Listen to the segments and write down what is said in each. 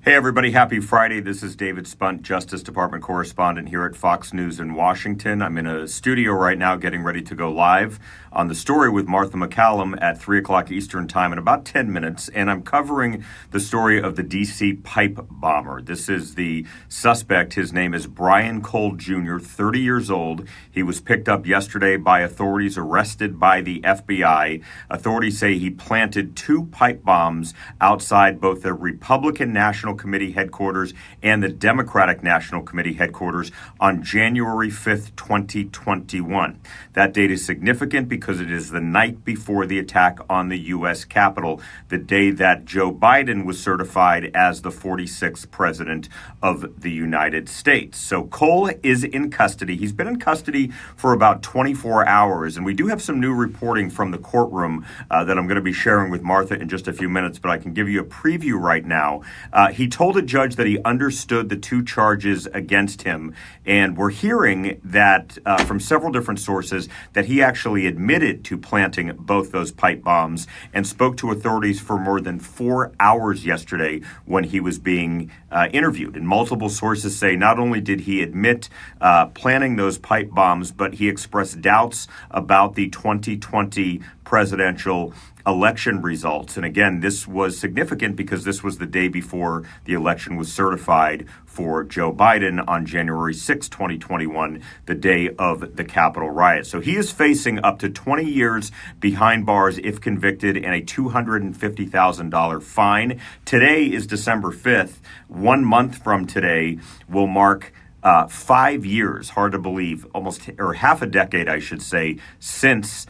Hey everybody, happy Friday. This is David Spunt, Justice Department correspondent here at Fox News in Washington. I'm in a studio right now getting ready to go live on the story with Martha McCallum at 3 o'clock Eastern Time in about 10 minutes, and I'm covering the story of the DC pipe bomber. This is the suspect. His name is Brian Cole Jr., 30 years old. He was picked up yesterday by authorities, arrested by the FBI. Authorities say he planted 2 pipe bombs outside both the Republican National Committee headquarters and the Democratic National Committee headquarters on January 5th, 2021. That date is significant because it is the night before the attack on the U.S. Capitol, the day that Joe Biden was certified as the 46th president of the United States. So Cole is in custody. He's been in custody for about 24 hours, and we do have some new reporting from the courtroom that I'm going to be sharing with Martha in just a few minutes, but I can give you a preview right now. He told a judge that he understood the 2 charges against him, and we're hearing that from several different sources that he actually admitted to planting both those pipe bombs and spoke to authorities for more than 4 hours yesterday when he was being interviewed. And multiple sources say not only did he admit planting those pipe bombs, but he expressed doubts about the 2020 presidential election results. And again, this was significant because this was the day before the election was certified for Joe Biden on January 6, 2021, the day of the Capitol riot. So he is facing up to 20 years behind bars if convicted and a $250,000 fine. Today is December 5th. 1 month from today will mark 5 years, hard to believe, almost, or half a decade, I should say, since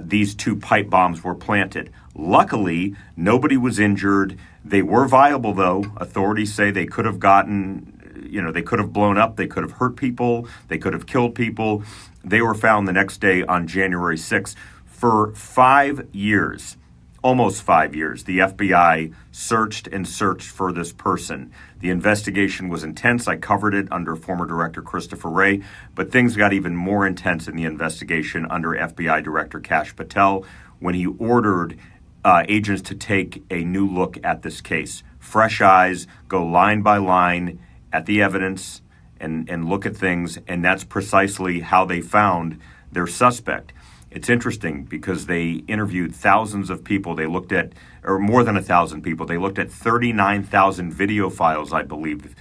these 2 pipe bombs were planted. Luckily, nobody was injured. They were viable, though. Authorities say they could have they could have blown up, they could have hurt people, they could have killed people. They were found the next day on January 6th. For 5 years, almost 5 years, the FBI searched and searched for this person. The investigation was intense. I covered it under former Director Christopher Wray, but things got even more intense in the investigation under FBI Director Kash Patel when he ordered agents to take a new look at this case. Fresh eyes, go line by line at the evidence and look at things, and that's precisely how they found their suspect. It's interesting because they interviewed thousands of people. They looked at, or more than 1,000 people. They looked at 39,000 video files, I believe,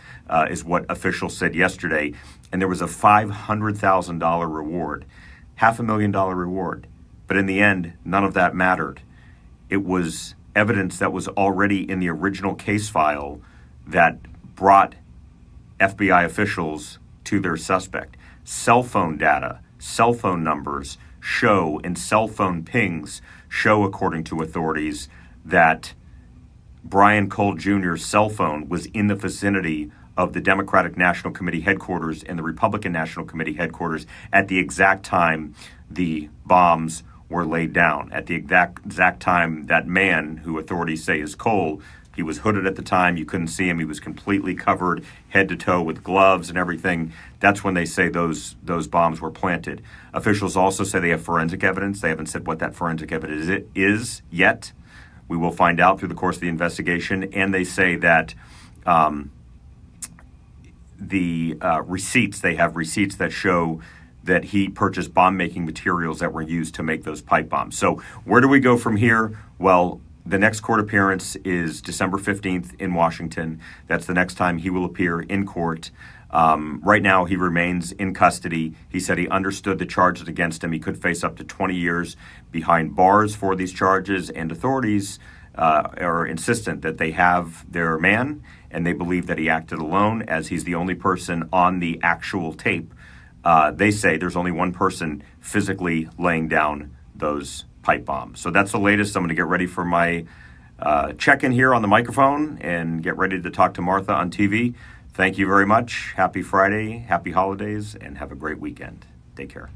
is what officials said yesterday. And there was a $500,000 reward, $500,000 reward. But in the end, none of that mattered. It was evidence that was already in the original case file that brought FBI officials to their suspect. Cell phone data, cell phone numbers show, and cell phone pings show, according to authorities, that Brian Cole Jr.'s cell phone was in the vicinity of the Democratic National Committee headquarters and the Republican National Committee headquarters at the exact time the bombs were laid down. At the exact time that man, who authorities say is Cole, he was hooded at the time. You couldn't see him. He was completely covered head to toe with gloves and everything. That's when they say those bombs were planted. Officials also say they have forensic evidence. They haven't said what that forensic evidence is yet. We will find out through the course of the investigation. And they say that the receipts, they have receipts that show that he purchased bomb-making materials that were used to make those pipe bombs. So where do we go from here? Well, the next court appearance is December 15th in Washington. That's the next time he will appear in court. Right now, he remains in custody. He said he understood the charges against him. He could face up to 20 years behind bars for these charges, and authorities are insistent that they have their man, and they believe that he acted alone, as he's the only person on the actual tape. They say there's only one person physically laying down those pipe bombs. So that's the latest. I'm going to get ready for my check-in here on the microphone and get ready to talk to Martha on TV. Thank you very much. Happy Friday, happy holidays, and have a great weekend. Take care.